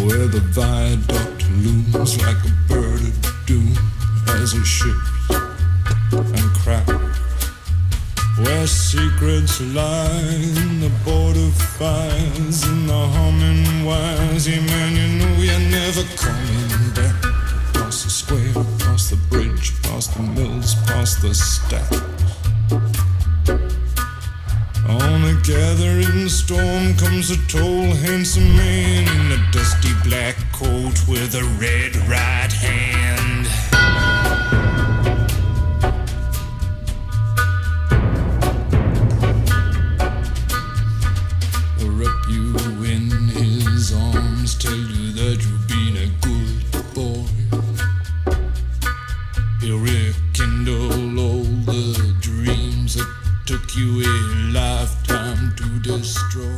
where the viaduct looms like a bird of doom as it shifts and cracks, where secrets lie in the border fires and the humming wires. Yeah, man, you know you're never coming back. Past the square, past the bridge, past the mills, past the stacks. On a gathering storm comes a tall, handsome man in a dusty black coat with a red right hand. He'll wrap you in his arms, tell you that you've been a good boy. He'll rekindle all the dreams that took you a lifetime to destroy.